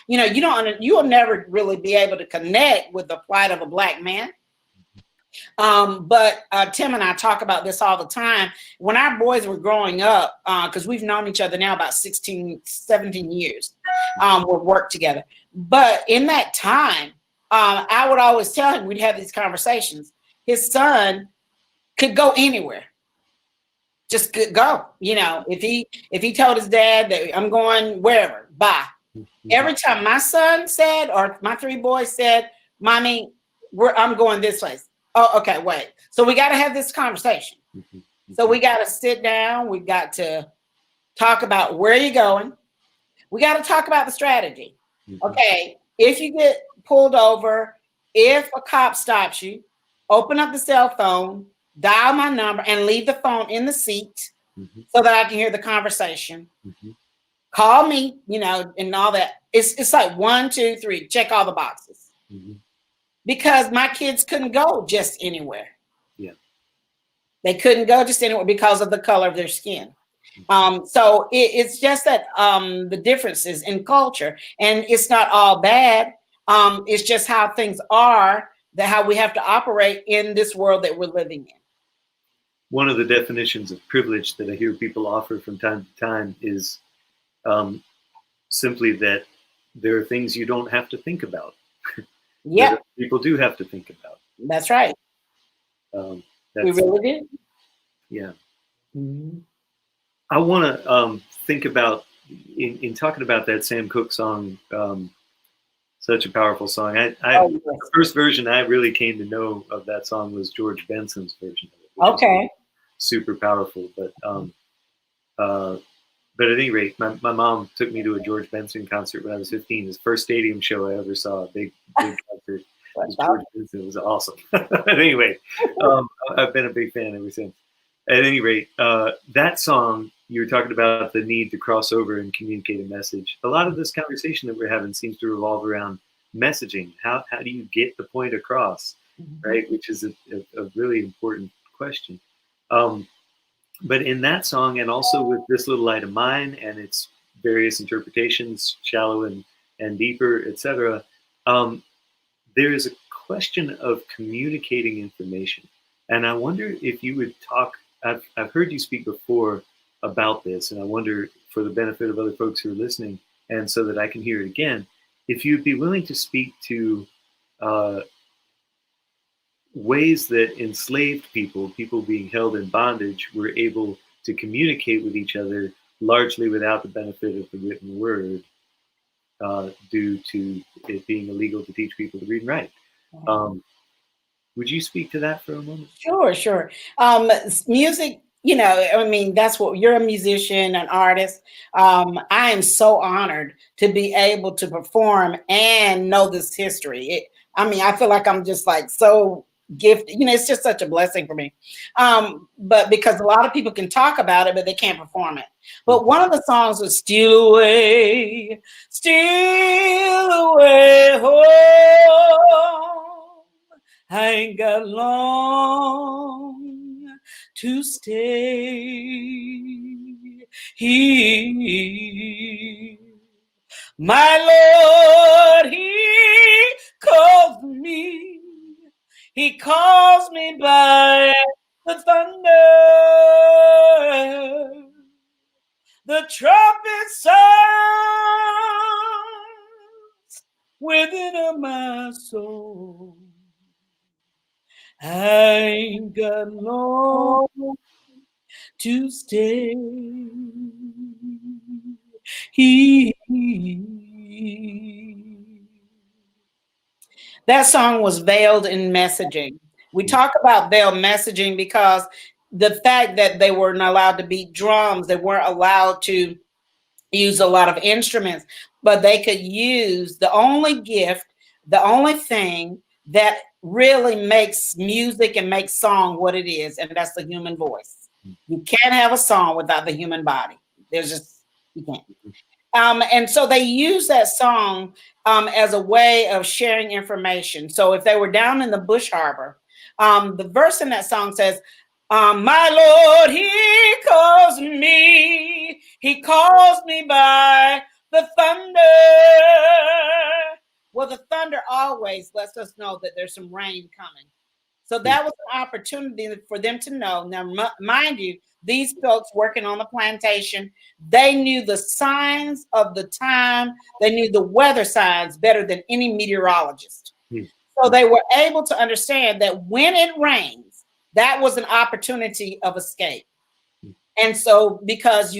You'll never really be able to connect with the plight of a Black man. But Tim and I talk about this all the time. When our boys were growing up, because we've known each other now about 16, 17 years, we've worked together. But in that time, I would always tell him, we'd have these conversations. His son could go anywhere. Just could go. If he told his dad that I'm going wherever, bye. Every time my son said, or my three boys said, Mommy, I'm going this place. Oh, okay, wait. So we got to have this conversation. So we got to sit down. We got to talk about where you're going. We got to talk about the strategy. Okay, if you get pulled over, if a cop stops you, open up the cell phone, dial my number, and leave the phone in the seat so that I can hear the conversation. Call me, and all that. It's like 1, 2, 3, check all the boxes. Because my kids couldn't go just anywhere. Yeah. They couldn't go just anywhere because of the color of their skin. So it's just that the differences in culture, and it's not all bad. It's just how things are, how we have to operate in this world that we're living in. One of the definitions of privilege that I hear people offer from time to time is simply that there are things you don't have to think about. Yeah, people do have to think about. That's right. We really do. Yeah. I want to think about in talking about that Sam Cooke song. Such a powerful song. The first version I really came to know of that song was George Benson's version of it. Okay. Super powerful, but at any rate, my mom took me to a George Benson concert when I was 15. His first stadium show I ever saw, a big concert. George Benson was awesome. Anyway, I've been a big fan ever since. At any rate, that song, you were talking about the need to cross over and communicate a message. A lot of this conversation that we're having seems to revolve around messaging. How do you get the point across, right? Which is a really important question. But in that song, and also with This Little Light of Mine and its various interpretations, shallow and deeper, etc., there is a question of communicating information. And I wonder if you would talk, I've heard you speak before about this, and I wonder, for the benefit of other folks who are listening, and so that I can hear it again, if you'd be willing to speak to ways that enslaved people being held in bondage, were able to communicate with each other largely without the benefit of the written word, due to it being illegal to teach people to read and write. Would you speak to that for a moment? Sure. Music, I mean, that's what you're, a musician, an artist. I am so honored to be able to perform and know this history. I feel like I'm just like so gifted. It's just such a blessing for me. But because a lot of people can talk about it, but they can't perform it. But one of the songs was Steal Away, home. I ain't got long to stay here. My Lord, He calls me. He calls me by the thunder. The trumpet sounds within my soul. I ain't got long to stay here. That song was veiled in messaging. We talk about veiled messaging because the fact that they weren't allowed to beat drums, they weren't allowed to use a lot of instruments, but they could use the only gift, the only thing that really makes music and makes song what it is, and that's the human voice. You can't have a song without the human body. You can't. And so they use that song as a way of sharing information. So if they were down in the Bush Harbor, the verse in that song says, my Lord, He calls me. He calls me by the thunder. Well, the thunder always lets us know that there's some rain coming. So that was an opportunity for them to know. Now, mind you, these folks working on the plantation, they knew the signs of the time. They knew the weather signs better than any meteorologist. So they were able to understand that when it rains, that was an opportunity of escape. And so because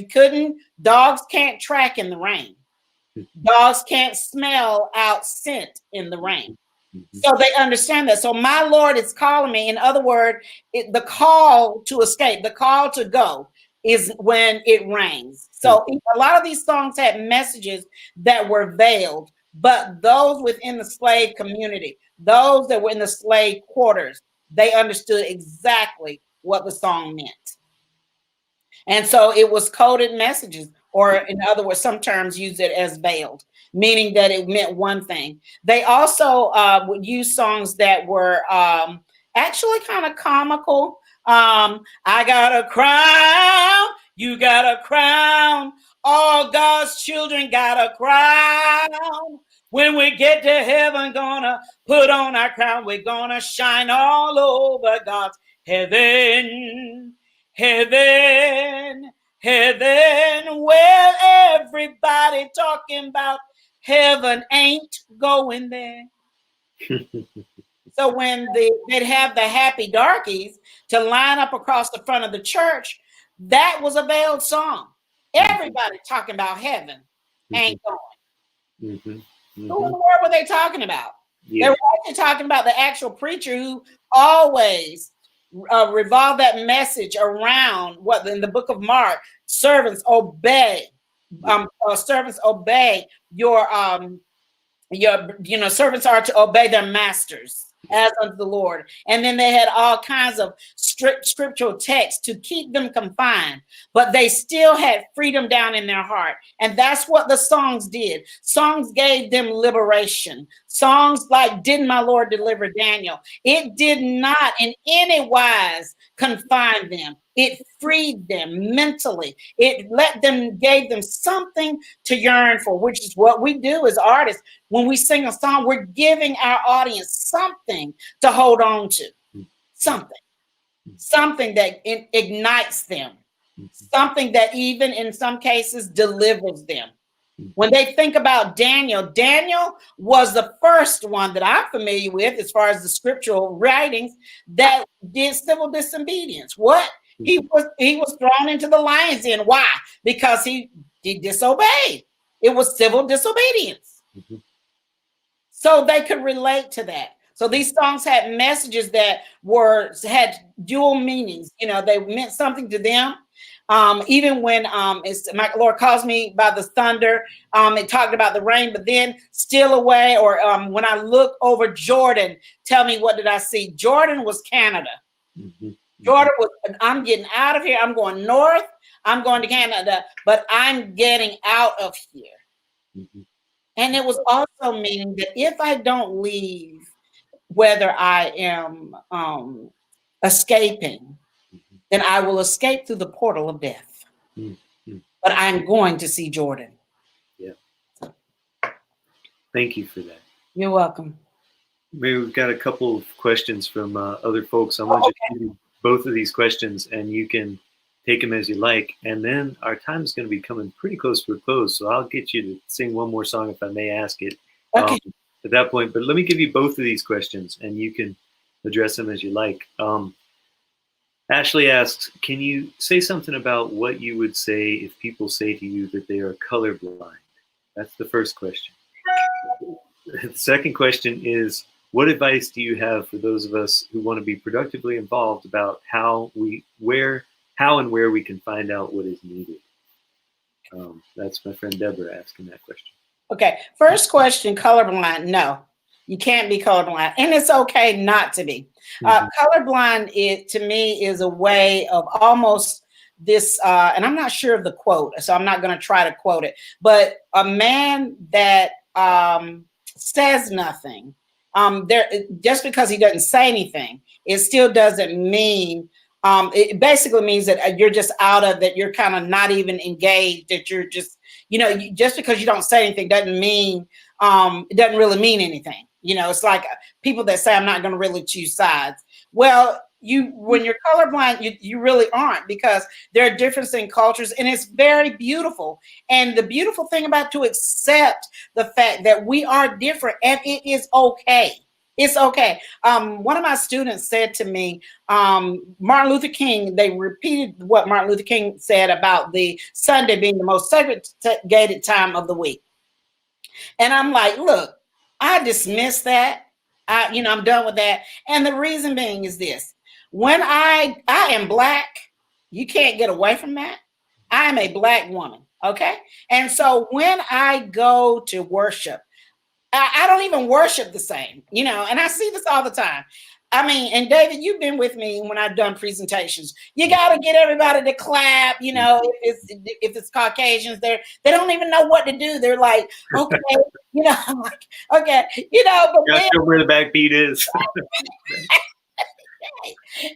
dogs can't track in the rain. Dogs can't smell out scent in the rain. So they understand that. So my Lord is calling me. In other words, the call to escape, the call to go is when it rains. So a lot of these songs had messages that were veiled, but those within the slave community, those that were in the slave quarters, they understood exactly what the song meant. And so it was coded messages, or in other words, some terms use it as veiled, meaning that it meant one thing. They also would use songs that were actually kind of comical. I got a crown, you got a crown, all God's children got a crown. When we get to heaven, gonna put on our crown, we're gonna shine all over God's heaven. Heaven, well, everybody talking about heaven ain't going there. So when they'd have the happy darkies to line up across the front of the church, that was a veiled song. Everybody talking about heaven ain't going. Who in the world were they talking about? They were actually talking about the actual preacher who always revolve that message around what in the book of Mark, servants obey your your servants are to obey their masters as unto the Lord. And then they had all kinds of strict scriptural texts to keep them confined, but they still had freedom down in their heart. And that's what the songs did. Songs gave them liberation. Songs like Didn't My Lord Deliver Daniel? It did not in any wise confine them. It freed them mentally. It gave them something to yearn for, which is what we do as artists. When we sing a song, we're giving our audience something to hold on to, something that ignites them, something that even in some cases delivers them. When they think about Daniel, Daniel was the first one that I'm familiar with as far as the scriptural writings that did civil disobedience. What? He was thrown into the lion's den. Why? Because he disobeyed. It was civil disobedience. Mm-hmm. So they could relate to that. So these songs had messages that had dual meanings. They meant something to them. Even when my Lord calls me by the thunder, it talked about the rain, but then still away, or when I look over Jordan, tell me, what did I see? Jordan was Canada. Mm-hmm. Jordan was, I'm getting out of here. I'm going north. I'm going to Canada, but I'm getting out of here. Mm-hmm. And it was also meaning that if I don't leave, whether I am escaping, then I will escape through the portal of death. Mm-hmm. But I'm going to see Jordan. Yeah. Thank you for that. You're welcome. Maybe we've got a couple of questions from other folks. I want you to give you both of these questions, and you can take them as you like. And then our time is going to be coming pretty close to a close, so I'll get you to sing one more song if I may ask it at that point. But let me give you both of these questions, and you can address them as you like. Ashley asks, can you say something about what you would say if people say to you that they are colorblind? That's the first question. The second question is, what advice do you have for those of us who want to be productively involved about how and where we can find out what is needed? That's my friend Deborah asking that question. Okay, first question, colorblind. No, you can't be colorblind, and it's okay not to be. Colorblind, to me, is a way of almost this, and I'm not sure of the quote, so I'm not going to try to quote it, but a man that says nothing, just because he doesn't say anything, it still doesn't mean, it basically means that you're just out of that, you're kind of not even engaged, that you're just, just because you don't say anything doesn't mean, it doesn't really mean anything. It's like people that say, I'm not going to really choose sides. Well, when you're colorblind, you really aren't, because there are differences in cultures, and it's very beautiful. And the beautiful thing about to accept the fact that we are different, and it is okay. It's okay. One of my students said to me, Martin Luther King, they repeated what Martin Luther King said about the Sunday being the most segregated time of the week. And I'm like, look, I dismiss that. I'm done with that. And the reason being is this. When I am Black, you can't get away from that. I am a Black woman, okay? And so when I go to worship, I don't even worship the same, and I see this all the time. I mean, and David, you've been with me when I've done presentations. You got to get everybody to clap, if it's Caucasians, they don't even know what to do. They're like, okay, I'm like, okay, but then, show where the backbeat is.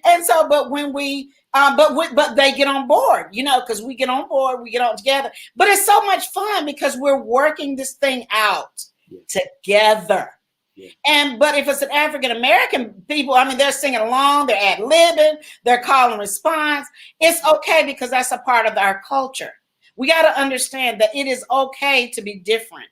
And so, but when we, but they get on board, because we get on board, we get on together. But it's so much fun because we're working this thing out together. Yeah. But if it's an African American people, they're singing along, they're ad-libbing, they're call and response. It's okay because that's a part of our culture. We got to understand that it is okay to be different.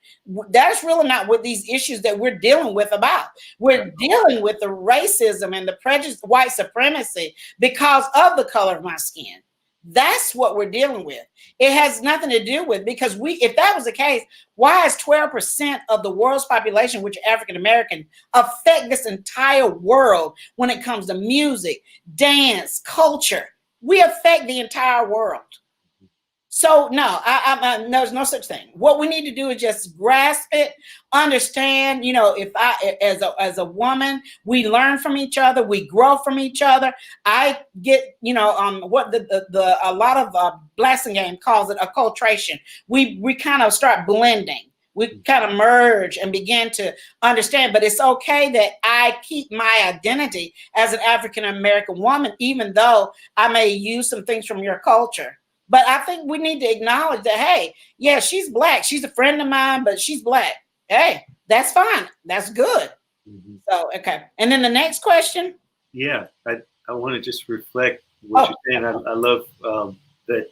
That's really not what these issues that we're dealing with about. We're dealing with the racism and the prejudice, white supremacy, because of the color of my skin. That's what we're dealing with. It has nothing to do with, because if that was the case, why is 12% of the world's population, which are African American, affect this entire world when it comes to music, dance, culture? We affect the entire world. So no, no, there's no such thing. What we need to do is just grasp it, understand. You know, if I, as a woman, we learn from each other, we grow from each other. I get, you know, what the a lot of Blasting Game calls it acculturation. We kind of start blending. We kind of merge and begin to understand. But it's okay that I keep my identity as an African American woman, even though I may use some things from your culture. But I think we need to acknowledge that, hey, yeah, she's Black. She's a friend of mine, but she's Black. Hey, that's fine. That's good. Mm-hmm. So, okay. And then the next question. Yeah, I want to just reflect what you're saying. I love that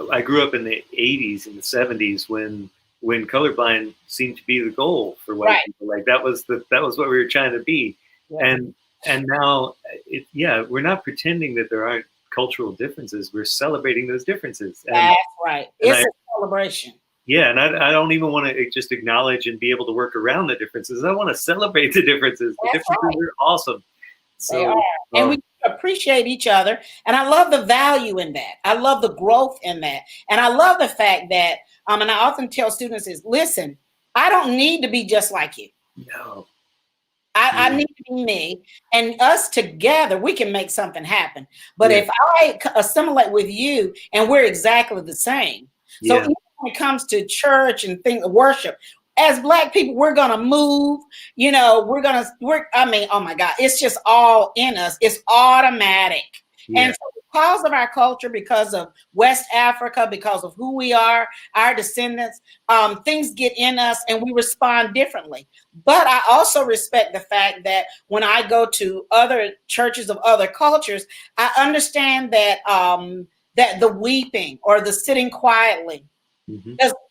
I grew up in the 80s and the 70s when colorblind seemed to be the goal for white people. Like that was what we were trying to be. Yeah. And now we're not pretending that there aren't cultural differences. We're celebrating those differences. That's right. It's a celebration. Yeah, and I don't even want to just acknowledge and be able to work around the differences. I want to celebrate the differences. The differences are awesome. So, they are. And we appreciate each other. And I love the value in that. I love the growth in that. And I love the fact that, and I often tell students is, listen, I don't need to be just like you. No. I need to be me, and us together, we can make something happen. But if I assimilate with you and we're exactly the same. So even when it comes to church and worship, as Black people, we're going to move, you know, I mean, oh my God, it's just all in us. It's automatic. Yeah. And so because of our culture, because of West Africa, because of who we are, our descendants, things get in us and we respond differently. But I also respect the fact that when I go to other churches of other cultures, I understand that that the weeping or the sitting quietly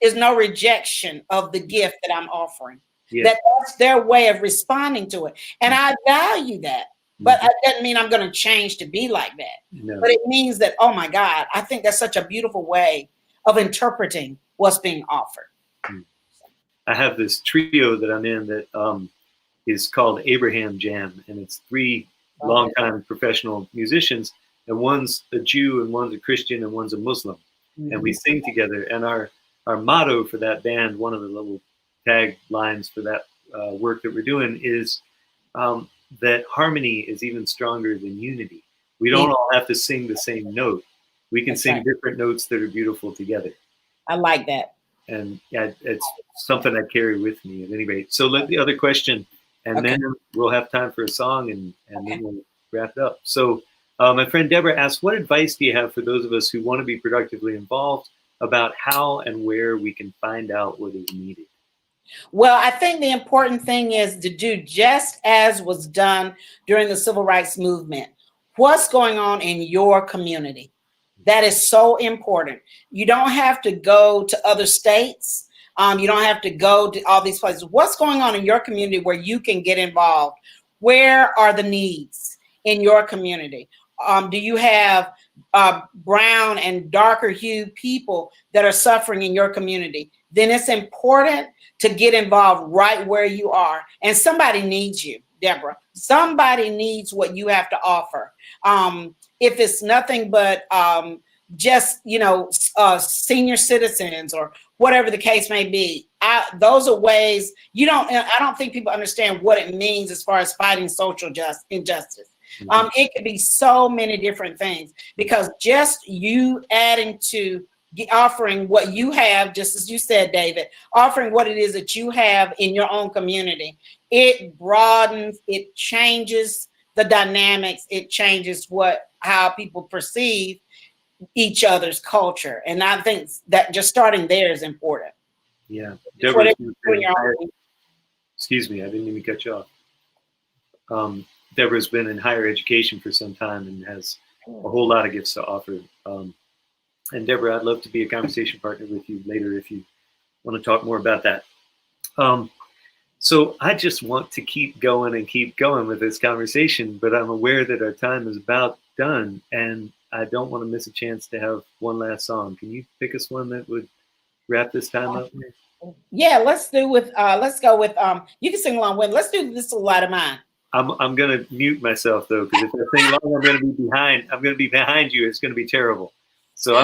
is no rejection of the gift that I'm offering. Yeah. That's their way of responding to it. And I value that. But that doesn't mean I'm going to change to be like that. No. But it means that, oh my God, I think that's such a beautiful way of interpreting what's being offered. I have this trio that I'm in that is called Abraham Jam. And it's 3 longtime professional musicians. And one's a Jew and one's a Christian and one's a Muslim. And we sing together. And our motto for that band, one of the little tag lines for that work that we're doing is that harmony is even stronger than unity. We don't all have to sing the same note. We can sing different notes that are beautiful together. I like that. And it's something I carry with me at any rate. So let the other question, and then we'll have time for a song, and then we'll wrap it up. So my friend Deborah asks, what advice do you have for those of us who want to be productively involved about how and where we can find out what is needed? Well, I think the important thing is to do just as was done during the civil rights movement. What's going on in your community? That is so important. You don't have to go to other states. You don't have to go to all these places. What's going on in your community where you can get involved? Where are the needs in your community? Do you have brown and darker hued people that are suffering in your community? Then it's important to get involved right where you are. And somebody needs you, Deborah. Somebody needs what you have to offer. If it's nothing but just, senior citizens or whatever the case may be, those are ways I don't think people understand what it means as far as fighting social injustice. It could be so many different things, because just you adding to offering what you have, just as you said, David, offering what it is that you have in your own community, it broadens, it changes the dynamics, it changes how people perceive each other's culture. And I think that just starting there is important. Yeah. Excuse me, I didn't mean to cut you off. Deborah's been in higher education for some time and has a whole lot of gifts to offer. And Deborah, I'd love to be a conversation partner with you later if you want to talk more about that. So I just want to keep going with this conversation, but I'm aware that our time is about done, and I don't want to miss a chance to have one last song. Can you pick us one that would wrap this time up? Yeah, let's go with, you can sing along with, let's do This Little Light of Mine. I'm going to mute myself though, because if I sing along, I'm going to be behind you. It's going to be terrible. So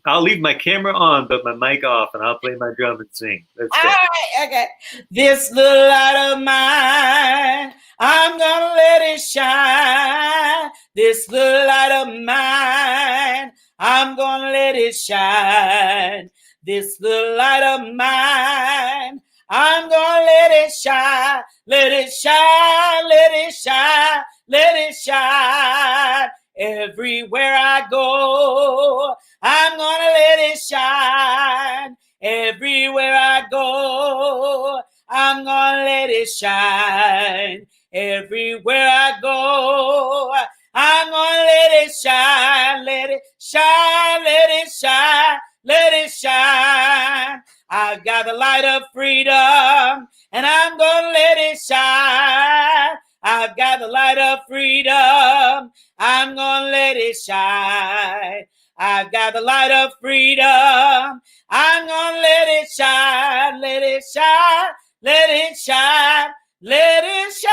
I'll leave my camera on, but my mic off, and I'll play my drum and sing. Let's go. All right, okay. This little light of mine, I'm gonna let it shine. This little light of mine, I'm gonna let it shine. This little light of mine, I'm gonna let it shine. Let it shine, let it shine, let it shine. Everywhere I go, I'm gonna let it shine. Everywhere I go, I'm gonna let it shine. Everywhere I go, I'm gonna let it shine. Let it shine, let it shine, let it shine. I've got the light of freedom, and I'm gonna let it shine. I've got the light of freedom, I'm gonna let it shine. I've got the light of freedom, I'm gonna let it shine, let it shine, let it shine, let it shine.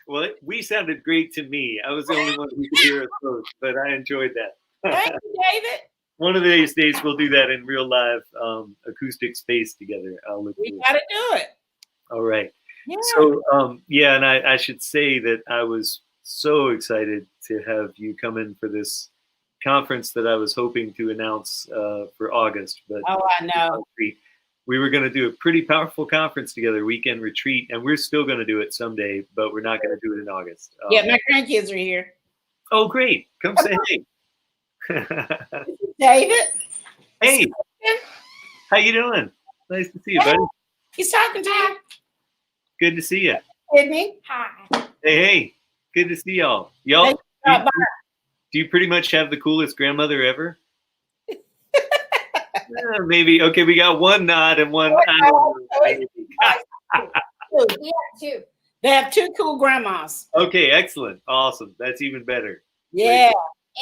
Well, we sounded great to me. I was the only one who could hear us both, but I enjoyed that. Thank you, David. One of these days we'll do that in real live acoustic space together. I'll look We forward. gotta do it. All right. Yeah. So yeah, and I should say that I was so excited to have you come in for this conference that I was hoping to announce for August. But oh, I know. We were going to do a pretty powerful conference together, weekend retreat, and we're still going to do it someday, but we're not going to do it in August. Yeah, my grandkids are here. Oh, great. Come say hey. David. Hey, how you doing? Nice to see you, buddy. He's talking to you. Good to see you. Sydney. Hi. Hey, good to see y'all. Y'all, do you pretty much have the coolest grandmother ever? Maybe. Okay, we got one nod and one. We have two. They have two cool grandmas. Okay, excellent. Awesome. That's even better. Yeah.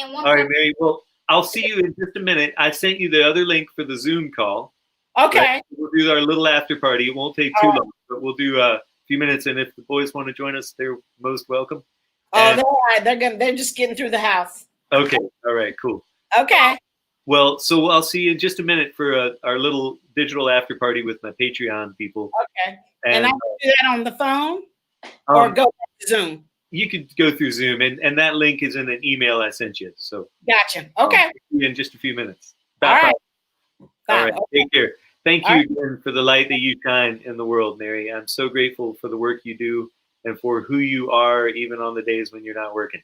And one All right, Mary. Well, I'll see you in just a minute. I sent you the other link for the Zoom call. Okay. Right? We'll do our little after party. It won't take too long, but we'll do a few minutes. And if the boys want to join us, they're most welcome. Oh, they're just getting through the house. Okay. All right. Cool. Okay. Well, so I'll see you in just a minute for our little digital after party with my Patreon people. Okay. And I can do that on the phone or go to Zoom. You could go through Zoom, and that link is in an email I sent you. So gotcha. Okay. In just a few minutes. All right. All right. Take care. Thank you again for the light that you shine in the world, Mary. I'm so grateful for the work you do and for who you are, even on the days when you're not working.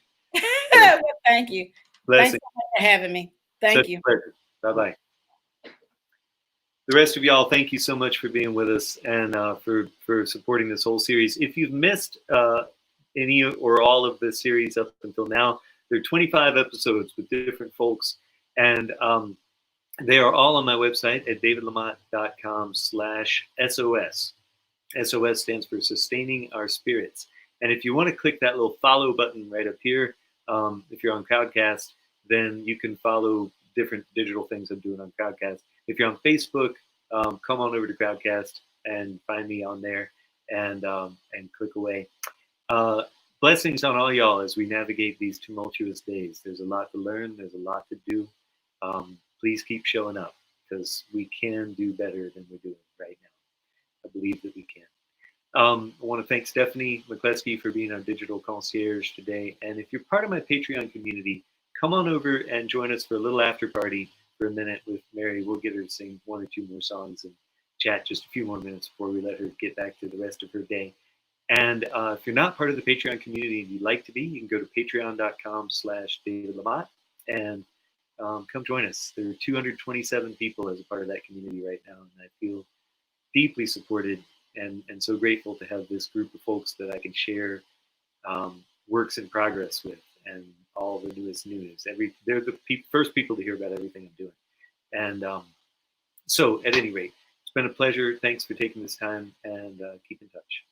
Well, thank you. Blessing. Thanks so much for having me. Thank you. Pleasure. Bye-bye. The rest of y'all, thank you so much for being with us and for supporting this whole series. If you've missed any or all of the series up until now, there are 25 episodes with different folks, and they are all on my website at davidlamont.com/SOS. SOS stands for Sustaining Our Spirits. And if you want to click that little follow button right up here, if you're on Crowdcast, then you can follow different digital things I'm doing on Crowdcast. If you're on Facebook, come on over to Crowdcast and find me on there and click away. Blessings on all y'all as we navigate these tumultuous days. There's a lot to learn. There's a lot to do. Please keep showing up because we can do better than we're doing right now. I believe that we can. I want to thank Stephanie McCleskey for being our digital concierge today. And if you're part of my Patreon community, come on over and join us for a little after party for a minute with Mary. We'll get her to sing one or two more songs and chat just a few more minutes before we let her get back to the rest of her day. And if you're not part of the Patreon community and you'd like to be, you can go to patreon.com/DavidLamont and come join us. There are 227 people as a part of that community right now, and I feel deeply supported and so grateful to have this group of folks that I can share works in progress with and all the newest news. They're the first people to hear about everything I'm doing. And so at any rate, it's been a pleasure. Thanks for taking this time and keep in touch.